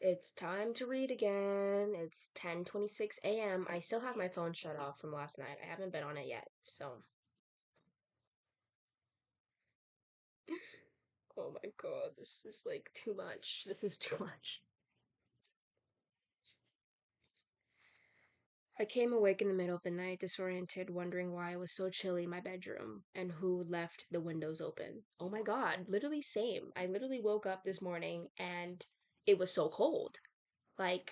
It's time to read again. It's 10:26 a.m. I still have my phone shut off from last night. I haven't been on it yet. So, oh my God, this is like too much. This is too much. I came awake in the middle of the night, disoriented, wondering why it was so chilly in my bedroom and who left the windows open. Oh my God, literally same. I literally woke up this morning and it was so cold. Like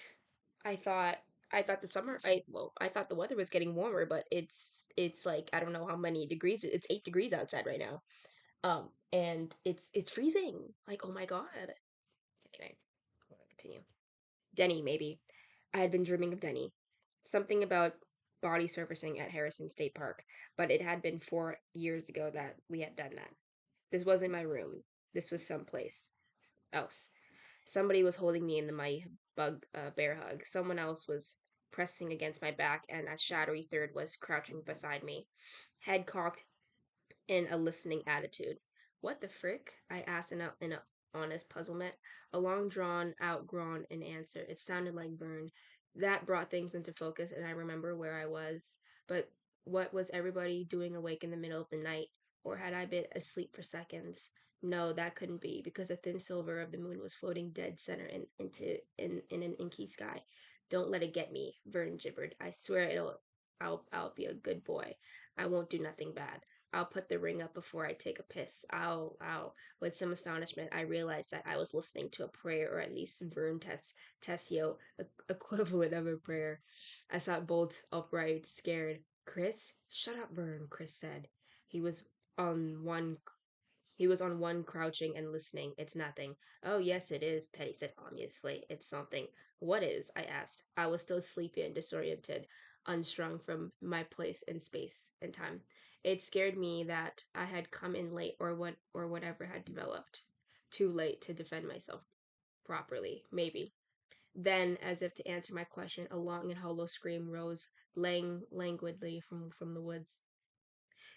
I thought I thought the summer I thought the weather was getting warmer, but it's like I don't know how many degrees. It's 8 degrees outside right now. And it's freezing. Like, oh my God. Anyway, I want to continue. Denny, maybe. I had been dreaming of Denny. Something about body surfacing at Harrison State Park, but it had been 4 years ago that we had done that. This wasn't my room. This was someplace else. Somebody was holding me in my bug bear hug. Someone else was pressing against my back, and a shadowy third was crouching beside me, head cocked in a listening attitude. What the frick? I asked in a honest puzzlement, a long drawn out groan in answer. It sounded like Vern. That brought things into focus, and I remember where I was. But what was everybody doing awake in the middle of the night? Or had I been asleep for seconds? No, that couldn't be, because a thin silver of the moon was floating dead center in an inky sky. Don't let it get me, Vern gibbered. I swear I'll be a good boy. I won't do nothing bad. I'll put the ring up before I take a piss. Ow. With some astonishment, I realized that I was listening to a prayer, or at least Vern Tessio equivalent of a prayer. I sat bolt upright, scared. Chris? Shut up, Vern, Chris said. He was on one he was on one crouching and listening. It's nothing. Oh, yes, it is, Teddy said ominously. It's something. What is? I asked. I was still sleepy and disoriented, unstrung from my place in space and time. It scared me that I had come in late, or whatever had developed. Too late to defend myself properly, maybe. Then, as if to answer my question, a long and hollow scream rose languidly from the woods.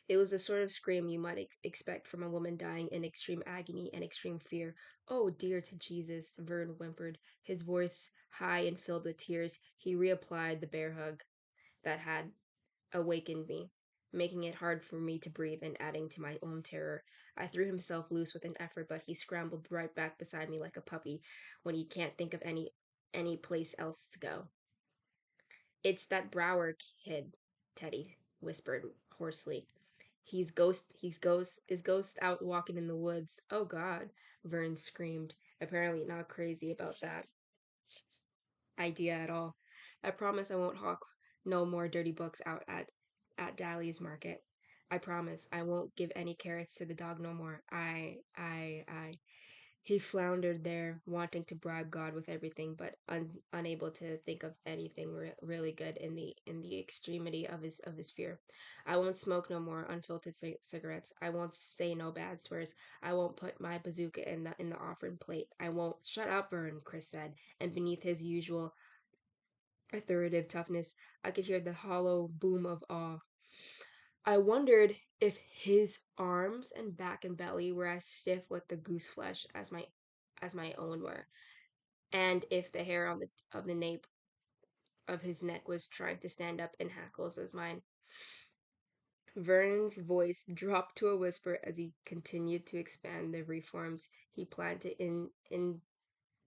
It was the sort of scream you might expect from a woman dying in extreme agony and extreme fear. Oh, dear to Jesus, Vern whimpered, his voice high and filled with tears. He reapplied the bear hug that had awakened me, making it hard for me to breathe and adding to my own terror. I threw himself loose with an effort, but he scrambled right back beside me like a puppy when he can't think of any place else to go. It's that Brower kid, Teddy whispered hoarsely. Is ghost out walking in the woods. Oh God, Vern screamed, apparently not crazy about that idea at all. I promise I won't hawk no more dirty books out at Dally's market. I promise I won't give any carrots to the dog no more. I. He floundered there, wanting to bribe God with everything, but unable to think of anything really good in the extremity of his fear. I won't smoke no more unfiltered cigarettes. I won't say no bad swears. I won't put my bazooka in the offering plate. I won't. Shut up, Vern, Chris said, and beneath his usual authoritative toughness, I could hear the hollow boom of awe. I wondered if his arms and back and belly were as stiff with the goose flesh as my own were, and if the hair on the nape of his neck was trying to stand up in hackles as mine. Vernon's voice dropped to a whisper as he continued to expand the reforms he planned to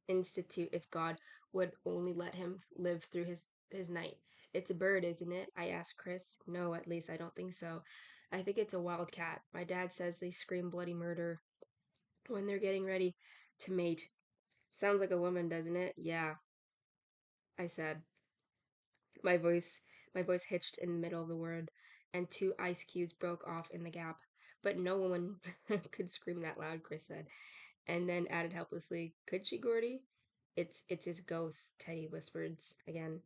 institute if God would only let him live through his night. It's a bird, isn't it? I asked Chris. No, at least I don't think so. I think it's a wild cat. My dad says they scream bloody murder when they're getting ready to mate. Sounds like a woman, doesn't it? Yeah, I said. My voice my voice hitched in the middle of the word, and two ice cubes broke off in the gap. But no woman could scream that loud, Chris said, and then added helplessly, could she, Gordy? It's his ghost, Teddy whispered again.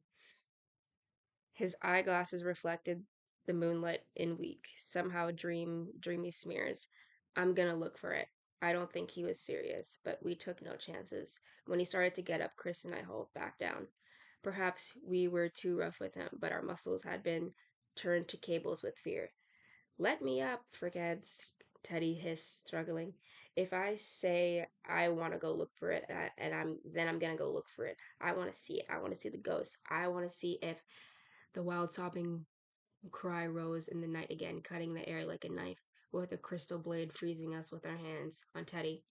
His eyeglasses reflected the moonlight in weak, somehow dreamy smears. I'm gonna look for it. I don't think he was serious, but we took no chances. When he started to get up, Chris and I hauled back down. Perhaps we were too rough with him, but our muscles had been turned to cables with fear. Let me up, frickheads, Teddy hissed, struggling. If I say I want to go look for it, and I'm gonna go look for it. I want to see it. I want to see the ghost. I want to see if the wild sobbing cry rose in the night again, cutting the air like a knife, with a crystal blade freezing us with our hands on Teddy.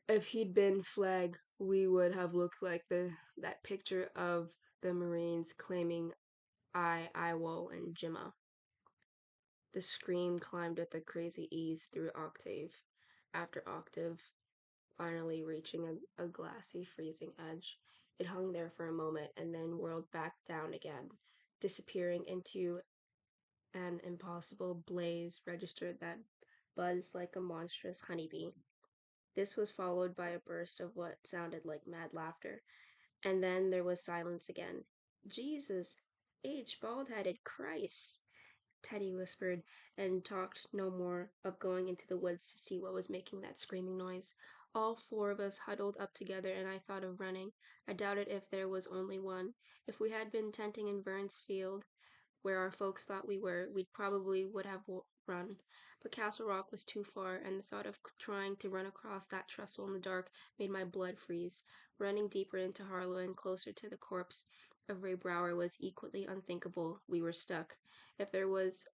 If he'd been Flag, we would have looked like the that picture of the Marines claiming Iwo, and Jimma. The scream climbed with a crazy ease through octave after octave, finally reaching a glassy, freezing edge. It hung there for a moment and then whirled back down again, disappearing into an impossible blaze registered that buzzed like a monstrous honeybee. This was followed by a burst of what sounded like mad laughter, and then there was silence again. Jesus H. Bald-headed Christ! Teddy whispered, and talked no more of going into the woods to see what was making that screaming noise. All four of us huddled up together, and I thought of running. I doubted if there was only one. If we had been tenting in Burns Field, where our folks thought we were, we probably would have run. But Castle Rock was too far, and the thought of trying to run across that trestle in the dark made my blood freeze. Running deeper into Harlow and closer to the corpse of Ray Brower was equally unthinkable. We were stuck. If there was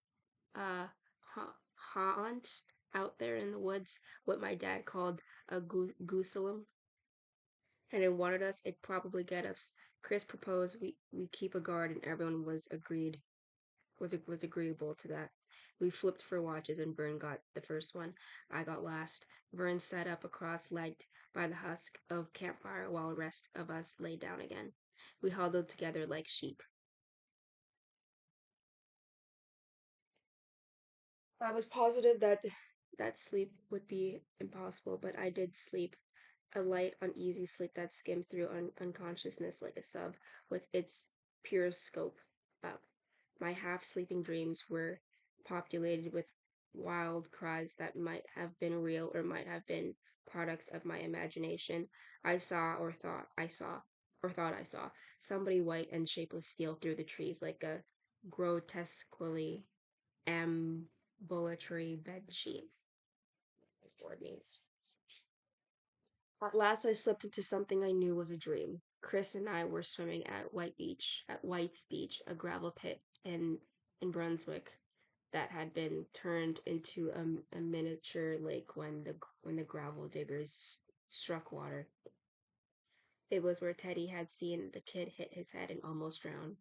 a haunt out there in the woods, what my dad called a goosalum, and it wanted us, it'd probably get us. Chris proposed we keep a guard, and everyone was agreeable to that. We flipped for watches, and Vern got the first one. I got last. Vern sat up cross-legged by the husk of campfire while the rest of us lay down again. We huddled together like sheep. I was positive that sleep would be impossible, but I did sleep. A light, uneasy sleep that skimmed through unconsciousness like a sub, with its pure scope up. My half sleeping dreams were populated with wild cries that might have been real or might have been products of my imagination. I saw or thought I saw somebody white and shapeless steal through the trees like a grotesquely ambulatory bedsheet. At last I slipped into something I knew was a dream. Chris and I were swimming at White's Beach, a gravel pit in Brunswick that had been turned into a miniature lake when the gravel diggers struck water. It was where Teddy had seen the kid hit his head and almost drown.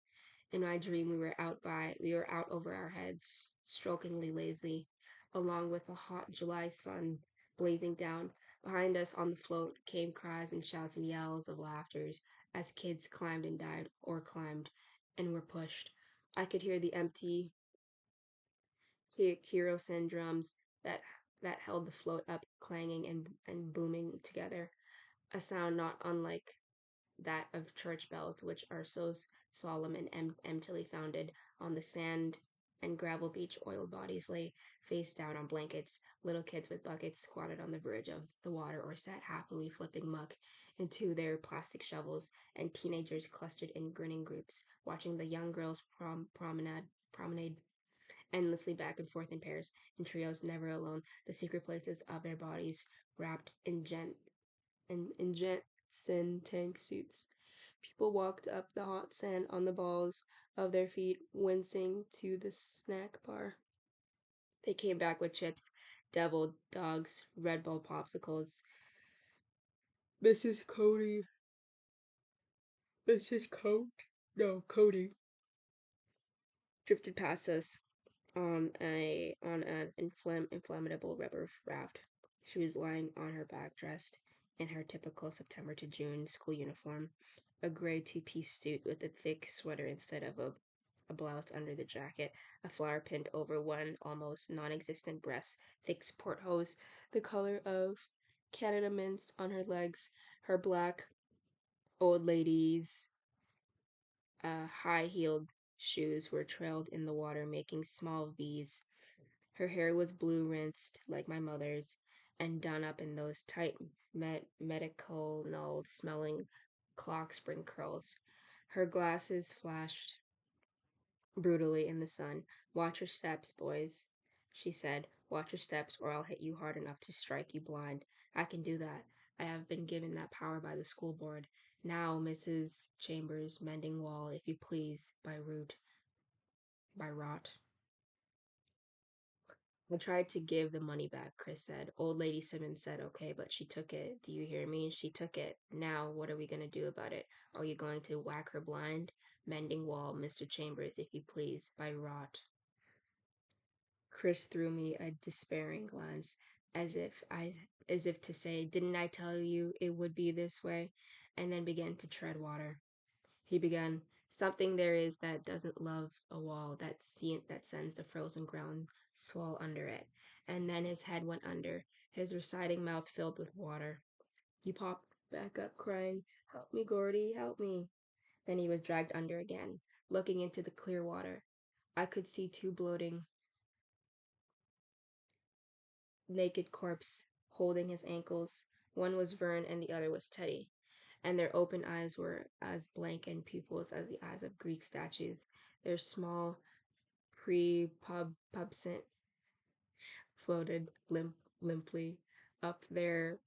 In my dream, we were out over our heads, strokingly lazy, along with the hot July sun blazing down. Behind us on the float came cries and shouts and yells of laughters as kids climbed and died, or climbed and were pushed. I could hear the empty kerosene drums that held the float up, clanging and booming together, a sound not unlike that of church bells, which are so solemn and emptily founded on the sand and gravel beach. Oiled bodies lay face down on blankets. Little kids with buckets squatted on the verge of the water or sat happily flipping muck into their plastic shovels, and teenagers clustered in grinning groups, watching the young girls promenade endlessly back and forth in pairs, in trios, never alone, the secret places of their bodies wrapped in Jensen tank suits. People walked up the hot sand on the balls of their feet, wincing to the snack bar. They came back with chips, deviled dogs, Red Bull popsicles. Mrs. Cody. Mrs. Coat? No, Cody. Drifted past us on an inflammable rubber raft. She was lying on her back, dressed in her typical September to June school uniform, a gray two-piece suit with a thick sweater instead of a blouse under the jacket, a flower pinned over one almost non-existent breast, thick sport hose, the color of Canada mints on her legs, her black old lady's high-heeled shoes were trailed in the water, making small V's. Her hair was blue rinsed, like my mother's, and done up in those tight medical null smelling clock spring curls. Her glasses flashed brutally in the sun. Watch your steps, boys, she said, Watch your steps, or I'll hit you hard enough to strike you blind. I can do that. I have been given that power by the school board. Now, Mrs. Chambers, mending wall, if you please, by rot. I tried to give the money back, Chris said. Old Lady Simmons said, okay, but she took it. Do you hear me? She took it. Now, what are we going to do about it? Are you going to whack her blind? Mending wall, Mr. Chambers, if you please, by rot. Chris threw me a despairing glance, as if I as if to say, "Didn't I tell you it would be this way?" And then began to tread water. He began, "Something there is that doesn't love a wall that sends the frozen ground swell under it." And then his head went under, his receding mouth filled with water. He popped back up, crying, "Help me, Gordy, help me." Then he was dragged under again, looking into the clear water. I could see two bloating, naked corpse holding his ankles. One was Vern and the other was Teddy, and their open eyes were as blank and pupils as the eyes of Greek statues. Their small, prepubescent floated limply up their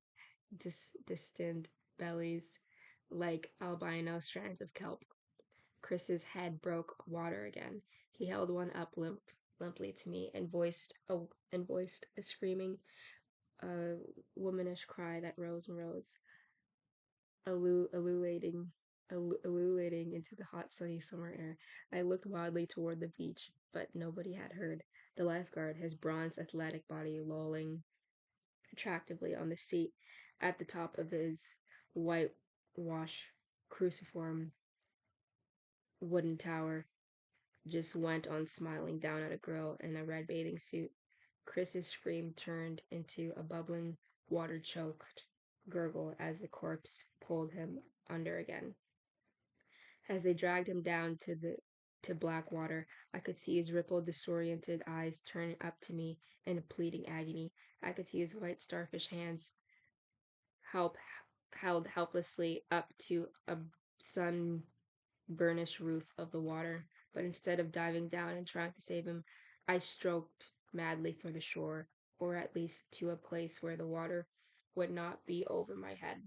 distended bellies like albino strands of kelp. Chris's head broke water again. He held one up limply to me and voiced a screaming, a womanish cry that rose and rose, ululating, ululating into the hot, sunny summer air. I looked wildly toward the beach, but nobody had heard. The lifeguard, his bronze, athletic body lolling attractively on the seat at the top of his whitewash cruciform wooden tower, just went on smiling down at a girl in a red bathing suit. Chris's scream turned into a bubbling, water-choked gurgle as the corpse pulled him under again. As they dragged him down to black water, I could see his rippled, disoriented eyes turn up to me in a pleading agony. I could see his white starfish hands help held helplessly up to a sun burnished roof of the water, but instead of diving down and trying to save him, I stroked madly for the shore, or at least to a place where the water would not be over my head.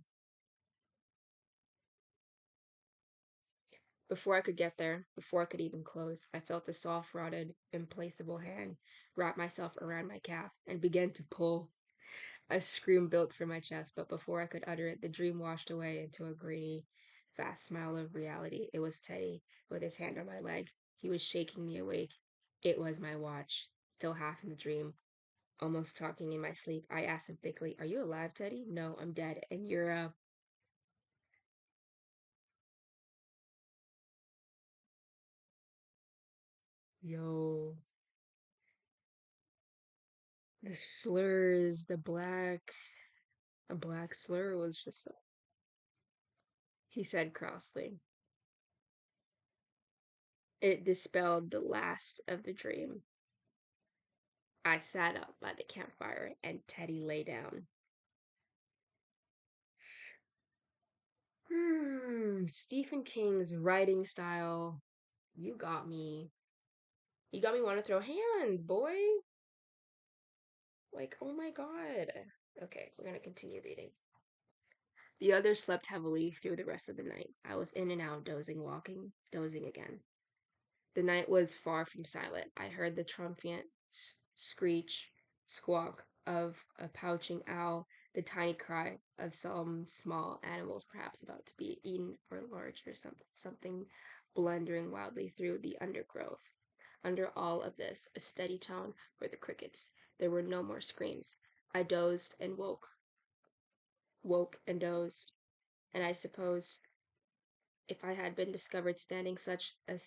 Before I could get there, before I could even close, I felt a soft, rotted, implacable hand wrap myself around my calf and begin to pull. A scream built from my chest, but before I could utter it, the dream washed away into a grainy, fast smile of reality. It was Teddy, with his hand on my leg. He was shaking me awake. It was my watch. Still half in the dream, almost talking in my sleep. I asked him thickly, "Are you alive, Teddy?" "No, I'm dead. And you're a..." Yo. The slurs, a black slur was just, he said crossly. It dispelled the last of the dream. I sat up by the campfire and Teddy lay down. Stephen King's writing style. You got me. You got me want to throw hands, boy. Like, oh my god. Okay, we're gonna continue reading. The others slept heavily through the rest of the night. I was in and out, dozing, walking, dozing again. The night was far from silent. I heard the triumphant screech, squawk of a pouching owl, the tiny cry of some small animals perhaps about to be eaten or large or something blundering wildly through the undergrowth. Under all of this, a steady tone were the crickets. There were no more screams. I dozed and woke and dozed, and I suppose if I had been discovered standing such a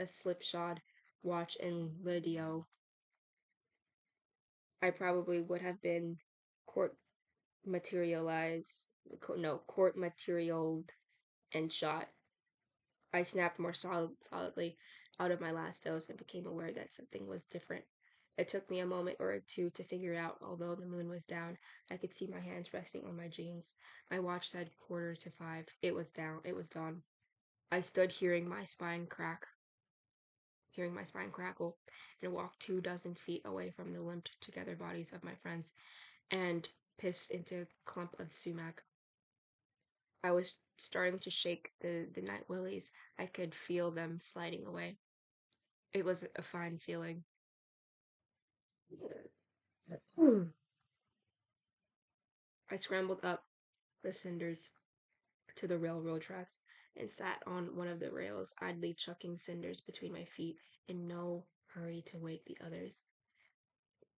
slipshod watch in Lidio, I probably would have been court court materialed and shot. I snapped more solidly out of my last doze and became aware that something was different. It took me a moment or two to figure it out. Although the moon was down, I could see my hands resting on my jeans. My watch said 4:45. It was down. It was dawn. I stood hearing my spine crack. hearing my spine crackle, and walked 2 dozen feet away from the limped together bodies of my friends and pissed into a clump of sumac. I was starting to shake the night willies. I could feel them sliding away. It was a fine feeling. I scrambled up the cinders to the railroad tracks and sat on one of the rails, idly chucking cinders between my feet in no hurry to wake the others.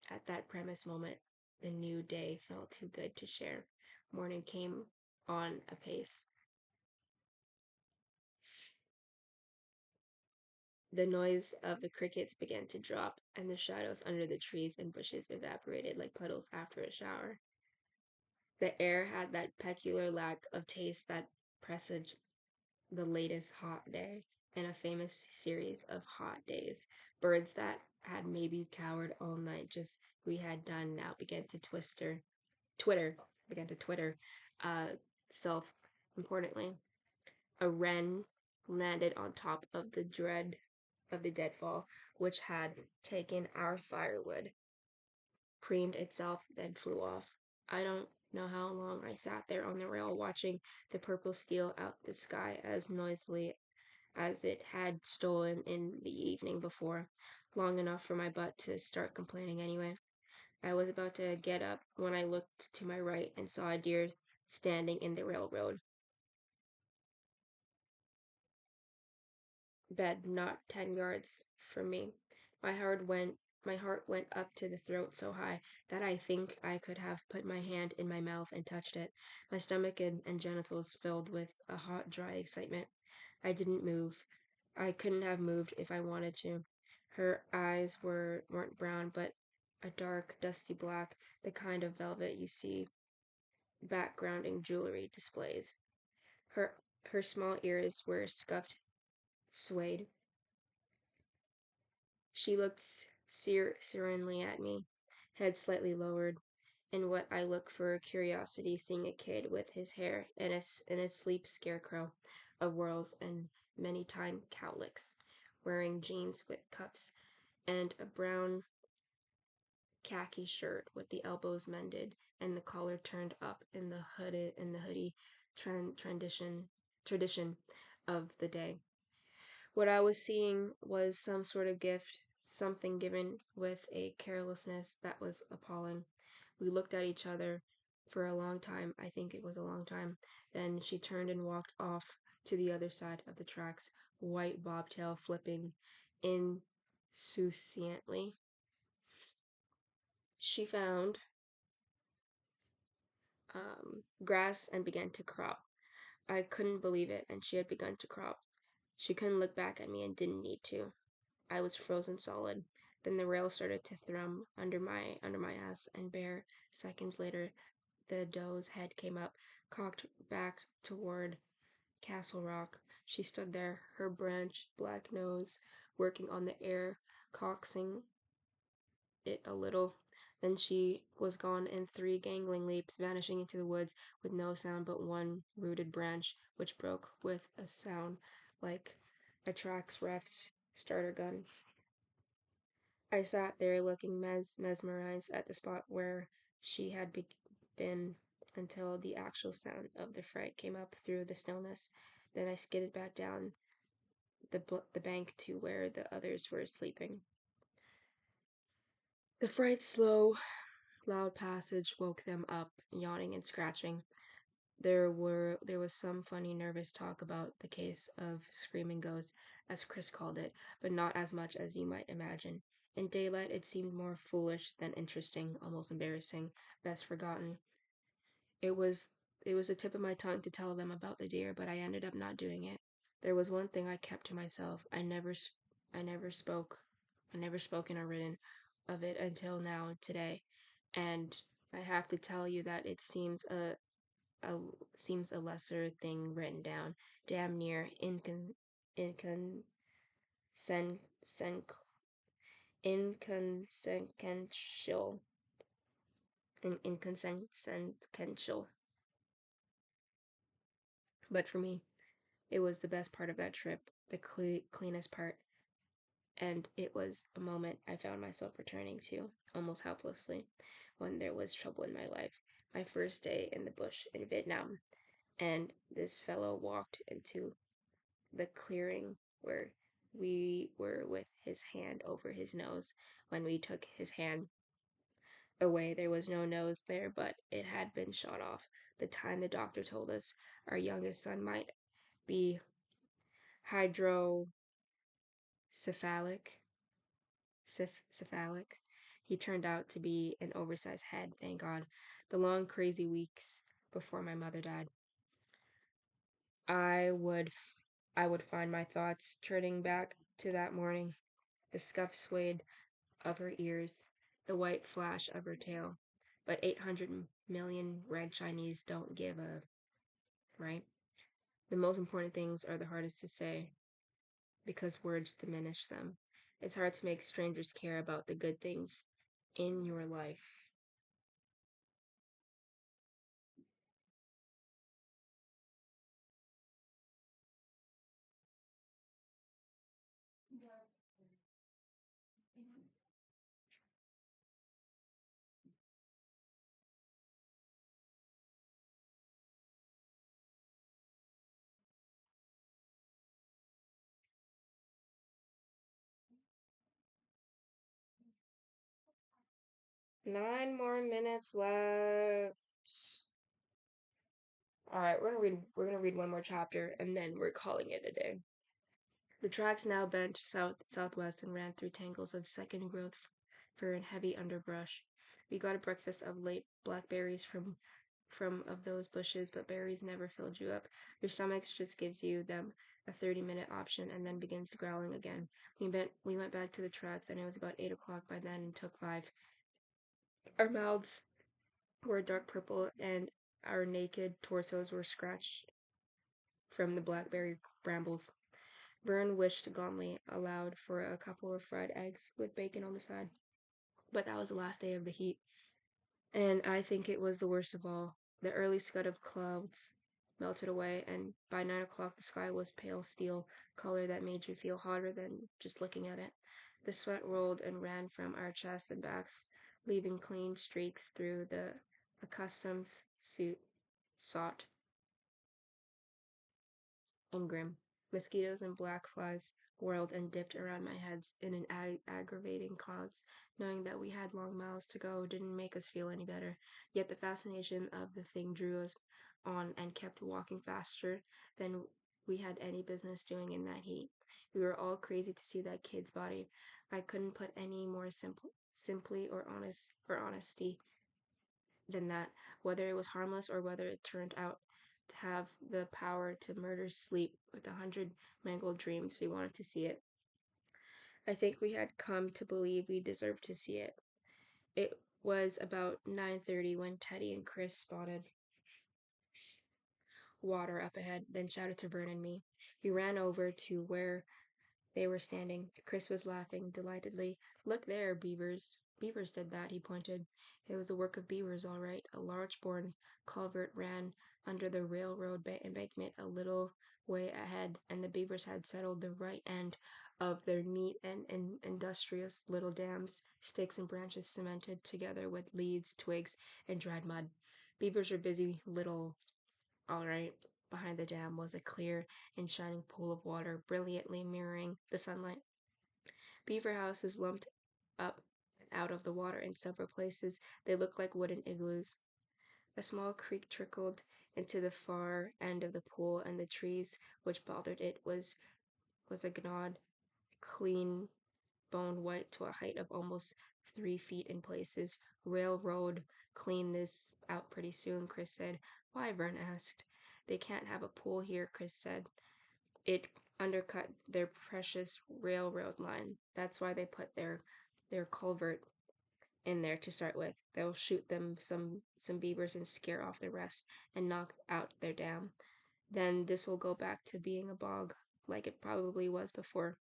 At that premise moment, the new day felt too good to share. Morning came on apace. The noise of the crickets began to drop, and the shadows under the trees and bushes evaporated like puddles after a shower. The air had that peculiar lack of taste that presaged the latest hot day in a famous series of hot days. Birds that had maybe cowered all night just we had done now began to twitter, uh, self importantly. A wren landed on top of the deadfall, which had taken our firewood, preened itself, then flew off. I don't know how long I sat there on the rail watching the purple steal out the sky as noisily as it had stolen in the evening before, long enough for my butt to start complaining anyway. I was about to get up when I looked to my right and saw a deer standing in the railroad bed not 10 yards from me. My heart went my heart went up to the throat so high that I think I could have put my hand in my mouth and touched it. My stomach and genitals filled with a hot, dry excitement. I didn't move. I couldn't have moved if I wanted to. Her eyes weren't brown, but a dark, dusty black, the kind of velvet you see backgrounding jewelry displays. Her her small ears were scuffed suede. She looked serenely at me, head slightly lowered, in what I look for curiosity, seeing a kid with his hair in a sleep scarecrow of whirls and many time cowlicks, wearing jeans with cuffs and a brown khaki shirt with the elbows mended and the collar turned up in the hoodie tradition of the day. What I was seeing was some sort of gift, something given with a carelessness that was appalling. We looked at each other for a long time. I think it was a long time. Then she turned and walked off to the other side of the tracks, white bobtail flipping insouciantly. She found grass and began to crop. I couldn't believe it, and she had begun to crop. She couldn't look back at me and didn't need to. I was frozen solid. Then the rail started to thrum under my ass, and bare seconds later the doe's head came up, cocked back toward Castle Rock. She stood there, her branched black nose working on the air, coaxing it a little. Then she was gone in 3 gangling leaps, vanishing into the woods with no sound but one rooted branch, which broke with a sound like a track's ref's starter gun. I sat there looking mesmerized at the spot where she had been until the actual sound of the fright came up through the stillness. Then I skidded back down the bank to where the others were sleeping. The fright's slow, loud passage woke them up, yawning and scratching. There was some funny nervous talk about the case of screaming ghosts, as Chris called it, but not as much as you might imagine. In daylight it seemed more foolish than interesting, almost embarrassing, best forgotten. It was it was the tip of my tongue to tell them about the deer, but I ended up not doing it. There was one thing I kept to myself. I never spoke I never spoken or written of it until now today, and I have to tell you that it a seems a lesser thing written down, damn near incon sen, sen, inconsequential, inconsequential. But for me, it was the best part of that trip, the cleanest part. And it was a moment I found myself returning to, almost helplessly, when there was trouble in my life. My first day in the bush in Vietnam, and this fellow walked into the clearing where we were with his hand over his nose. When we took his hand away, there was no nose there, but it had been shot off. The time the doctor told us our youngest son might be hydrocephalic, cephalic, he turned out to be an oversized head, thank God. The long, crazy weeks before my mother died, I would I would find my thoughts turning back to that morning, the scuffed suede of her ears, the white flash of her tail. But 800 million red Chinese don't give a, right? The most important things are the hardest to say because words diminish them. It's hard to make strangers care about the good things in your life. 9 more minutes left. All right, we're gonna read one more chapter and then we're calling it a day. The tracks now bent south-southwest and ran through tangles of second-growth fir and heavy underbrush. We got a breakfast of late blackberries from of those bushes, but berries never filled you up. Your stomach just gives you them a 30-minute option and then begins growling again. We went back to the tracks and it was about 8 o'clock by then and took five. Our mouths were dark purple and our naked torsos were scratched from the blackberry brambles. Vern wished gauntly aloud for a couple of fried eggs with bacon on the side. But that was the last day of the heat, and I think it was the worst of all. The early scud of clouds melted away, and by 9 o'clock the sky was pale steel color that made you feel hotter than just looking at it. The sweat rolled and ran from our chests and backs, leaving clean streaks through the accustomed suit sought and grim. Mosquitoes and black flies whirled and dipped around my heads in an aggravating clouds. Knowing that we had long miles to go didn't make us feel any better. Yet the fascination of the thing drew us on and kept walking faster than we had any business doing in that heat. We were all crazy to see that kid's body. I couldn't put any more simply or honesty than that, whether it was harmless or whether it turned out to have the power to murder sleep with 100 mangled dreams. We wanted to see it. I think we had come to believe we deserved to see it. It was about 9:30 when Teddy and Chris spotted water up ahead, then shouted to Vern and me. We ran over to where they were standing. Chris was laughing delightedly. Look there, beavers. Beavers did that, he pointed. It was the work of beavers, all right. A large board culvert ran under the railroad embankment a little way ahead, and the beavers had settled the right end of their neat and industrious little dams, sticks and branches cemented together with leaves, twigs, and dried mud. Beavers were busy little, all right. Behind the dam was a clear and shining pool of water, brilliantly mirroring the sunlight. Beaver houses lumped up out of the water in several places. They looked like wooden igloos. A small creek trickled into the far end of the pool, and the trees which bothered it was a gnawed, clean bone white to a height of almost 3 feet in places. Railroad clean this out pretty soon, Chris said. Why? Vern asked. They can't have a pool here, Chris said. It undercut their precious railroad line. That's why they put their culvert in there to start with. They'll shoot them some beavers and scare off the rest and knock out their dam. Then this will go back to being a bog, like it probably was before.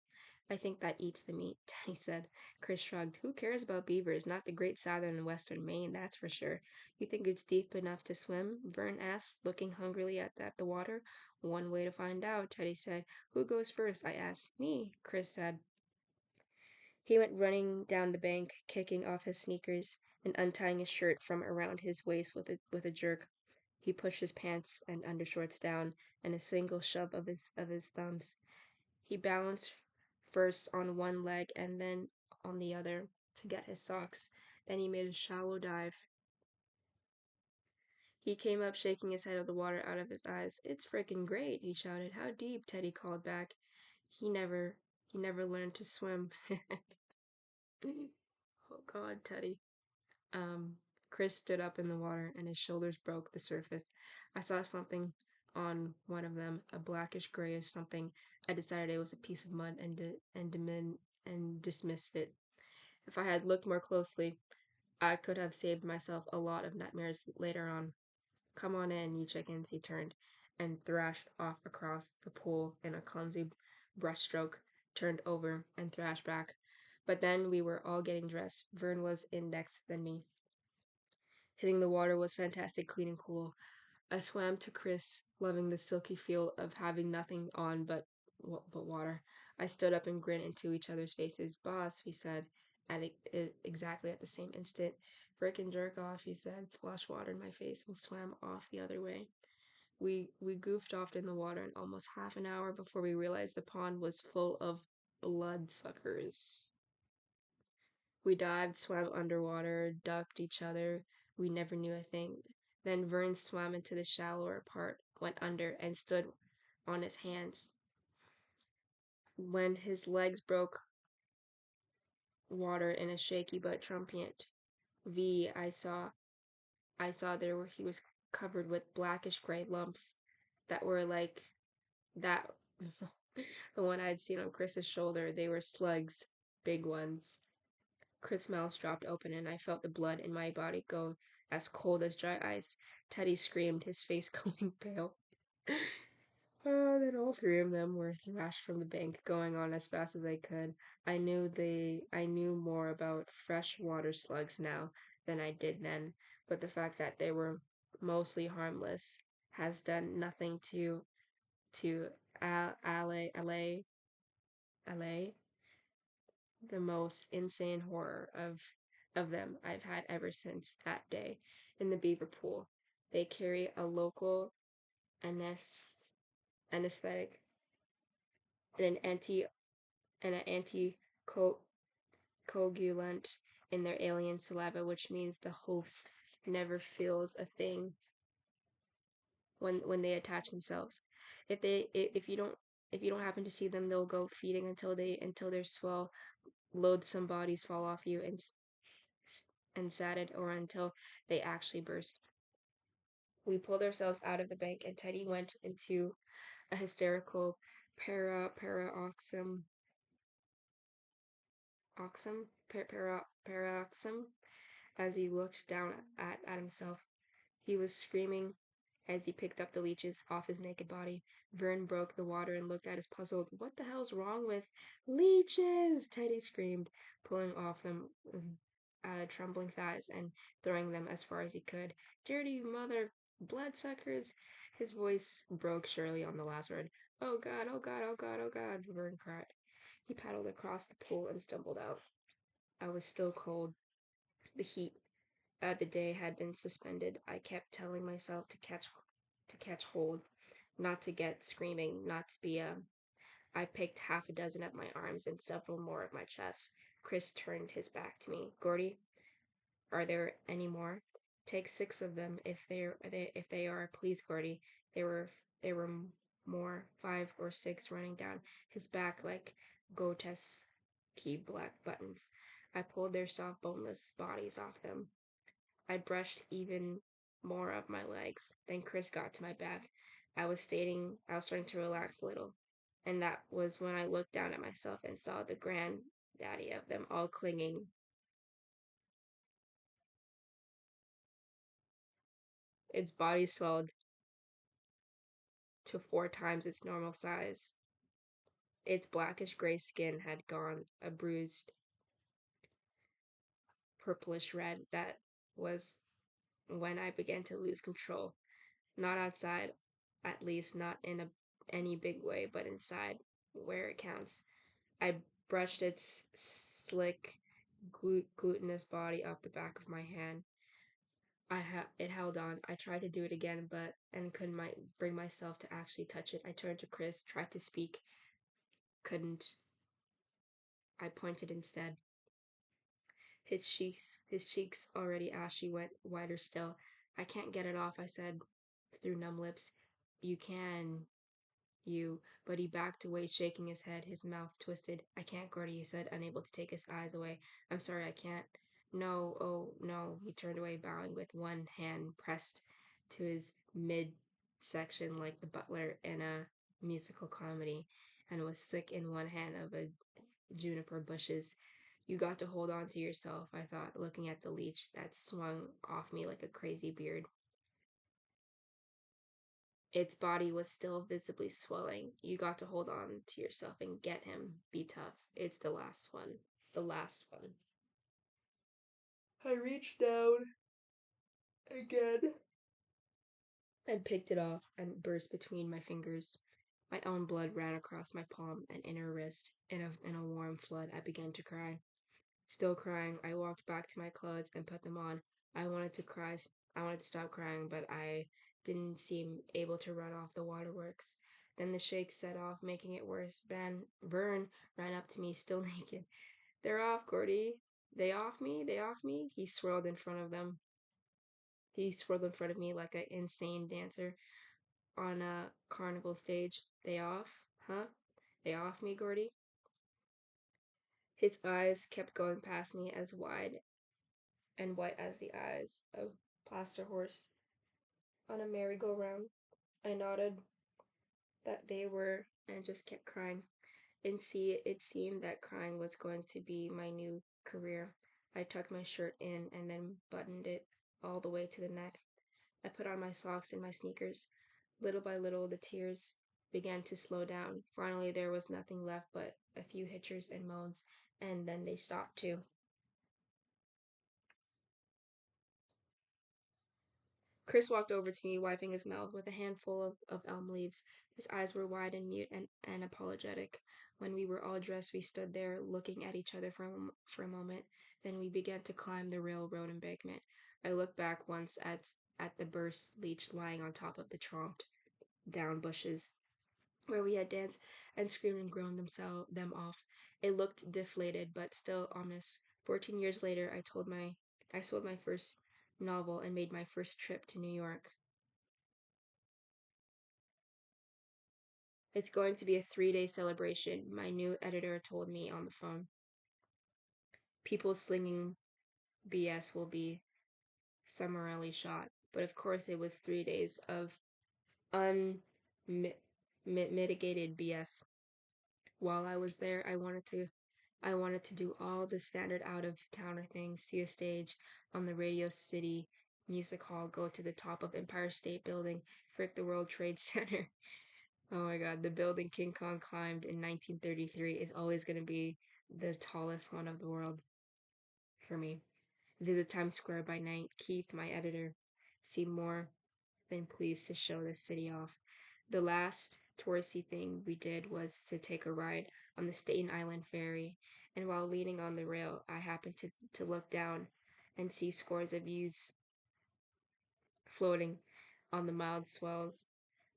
I think that eats the meat, he said. Chris shrugged. Who cares about beavers? Not the great southern and western Maine, that's for sure. You think it's deep enough to swim? Vern asked, looking hungrily at the water. One way to find out, Teddy said. Who goes first? I asked. Me, Chris said. He went running down the bank, kicking off his sneakers and untying his shirt from around his waist with a jerk. He pushed his pants and undershorts down in a single shove of his thumbs. He balanced first on one leg and then on the other to get his socks. Then he made a shallow dive. He came up shaking his head with the water out of his eyes. "It's frickin' great," he shouted. "How deep?" Teddy called back. He never he never learned to swim. Oh God, Teddy. Um, Chris stood up in the water and his shoulders broke the surface. I saw something on one of them, a blackish grayish something. I decided it was a piece of mud and dismissed it. If I had looked more closely, I could have saved myself a lot of nightmares later on. "Come on in, you chickens," he turned and thrashed off across the pool in a clumsy brushstroke, turned over and thrashed back. But then we were all getting dressed. Vern was in next than me. Hitting the water was fantastic, clean and cool. I swam to Chris, loving the silky feel of having nothing on but water. I stood up and grinned into each other's faces. "Boss," we said, exactly at the same instant. "Frickin' jerk off," he said, splashed water in my face, and swam off the other way. We goofed off in the water in almost half an hour before we realized the pond was full of bloodsuckers. We dived, swam underwater, ducked each other. We never knew a thing. Then Vern swam into the shallower part, went under, and stood on his hands. When his legs broke water in a shaky but triumphant V, I saw he was covered with blackish gray lumps that were like that the one I had seen on Chris's shoulder. They were slugs, big ones. Chris' mouth dropped open and I felt the blood in my body go as cold as dry ice. Teddy screamed, his face going pale. Then all three of them were thrashed from the bank, going on as fast as I could. I knew more about freshwater slugs now than I did then, but the fact that they were mostly harmless has done nothing to allay the most insane horror of them I've had ever since that day in the beaver pool. They carry a local anesthetic and an anti coagulant in their alien saliva, which means the host never feels a thing when they attach themselves. If you don't happen to see them, they'll go feeding until their swell loathsome bodies fall off you and sated, or until they actually burst. We pulled ourselves out of the bank, and Teddy went into a hysterical paroxysm paroxysm as he looked down at himself. He was screaming as he picked up the leeches off his naked body. Vern broke the water and looked at us puzzled. "What the hell's wrong with leeches?" Teddy screamed, pulling off them with trembling thighs and throwing them as far as he could. "Dirty mother bloodsuckers!" His voice broke surely on the last word. "Oh God, oh God, oh God, oh God," Vern cried. He paddled across the pool and stumbled out. I was still cold. The heat the day had been suspended. I kept telling myself to catch hold, not to get screaming, not to be a. I picked half a dozen of my arms and several more of my chest. Chris turned his back to me. "Gordy, are there any more? Take 6 of them if they are, please, Gordy." There were more, 5 or 6 running down his back like grotesque black buttons. I pulled their soft, boneless bodies off him. I brushed even more of my legs. Then Chris got to my back. I was starting to relax a little. And that was when I looked down at myself and saw the granddaddy of them all clinging. Its body swelled to 4 times its normal size. Its blackish gray skin had gone a bruised purplish red. That was when I began to lose control. Not outside, at least not in any big way, but inside where it counts. I brushed its slick, glutinous body up the back of my hand. It held on. I tried to do it again, but and couldn't bring myself to actually touch it. I turned to Chris, tried to speak, couldn't. I pointed instead. His cheeks already ashy, went whiter still. I can't get it off, I said through numb lips. You can, you. But he backed away, shaking his head, his mouth twisted. I can't, Gordy, he said, unable to take his eyes away. I'm sorry, I can't. No, oh, no. He turned away, bowing with one hand pressed to his midsection like the butler in a musical comedy, and was sick in one hand of a juniper bushes. You got to hold on to yourself, I thought, looking at the leech that swung off me like a crazy beard. Its body was still visibly swelling. You got to hold on to yourself and get him. Be tough. It's the last one. The last one. I reached down again and picked it off and burst between my fingers. My own blood ran across my palm and inner wrist. In a warm flood, I began to cry. Still crying, I walked back to my clothes and put them on. I wanted to cry. I wanted to stop crying, but I didn't seem able to run off the waterworks. Then the shake set off, making it worse. Vern ran up to me, still naked. They're off, Gordy. They off me? They off me? He swirled in front of them. He swirled in front of me like an insane dancer on a carnival stage. They off? Huh? They off me, Gordy? His eyes kept going past me as wide and white as the eyes of plaster horse on a merry-go-round. I nodded that they were and just kept crying. And see, it seemed that crying was going to be my new career. I tucked my shirt in and then buttoned it all the way to the neck. I put on my socks and my sneakers. Little by little, the tears began to slow down. Finally, there was nothing left but a few hitchers and moans, and then they stopped too. Chris walked over to me, wiping his mouth with a handful of elm leaves. His eyes were wide and mute and apologetic. When we were all dressed, we stood there looking at each other for a moment. Then we began to climb the railroad embankment. I looked back once at the burst leech lying on top of the tromped down bushes where we had danced and screamed and groaned them off. It looked deflated, but still ominous. 14 years later, I sold my first novel and made my first trip to New York. It's going to be a 3 day celebration, my new editor told me on the phone. People slinging BS will be summarily shot. But of course, it was 3 days of unmitigated BS. While I was there, I wanted to do all the standard out of towner things, see a stage on the Radio City Music Hall, go to the top of Empire State Building, frick the World Trade Center. Oh my god, the building King Kong climbed in 1933 is always going to be the tallest one of the world for me. Visit Times Square by night. Keith, my editor, seemed more than pleased to show the city off. The last touristy thing we did was to take a ride on the Staten Island ferry, and while leaning on the rail, I happened to look down and see scores of views floating on the mild swells,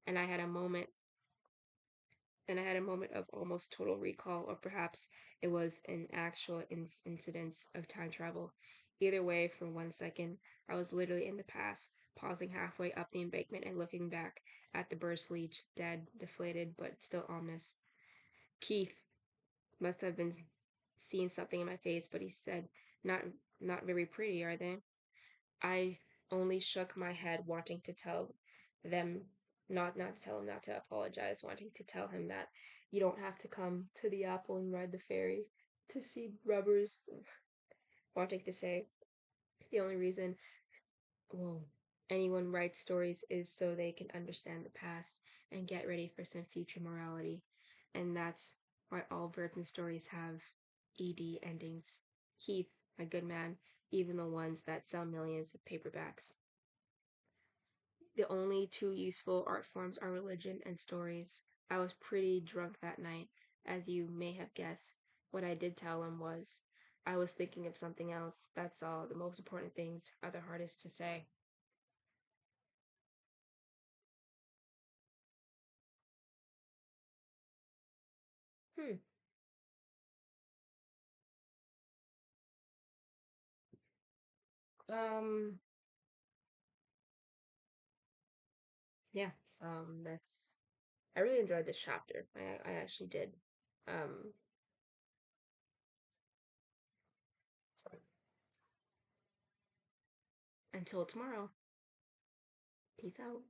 and I had a moment of almost total recall, or perhaps it was an actual incidence of time travel. Either way, for 1 second, I was literally in the past, pausing halfway up the embankment and looking back at the burst leech, dead, deflated, but still ominous. Keith must have been seeing something in my face, but he said, "Not, not very pretty, are they?" I only shook my head, wanting to tell them not to tell him not to apologize, wanting to tell him that you don't have to come to the Apple and ride the ferry to see rubbers, wanting to say the only reason, whoa, anyone writes stories is so they can understand the past and get ready for some future morality. And that's why all Burton stories have ED endings. Keith, a good man, even the ones that sell millions of paperbacks. The only two useful art forms are religion and stories. I was pretty drunk that night, as you may have guessed. What I did tell him was, I was thinking of something else. That's all. The most important things are the hardest to say. Hmm. Um, yeah. That's I really enjoyed this chapter. I actually did. Um, until tomorrow. Peace out.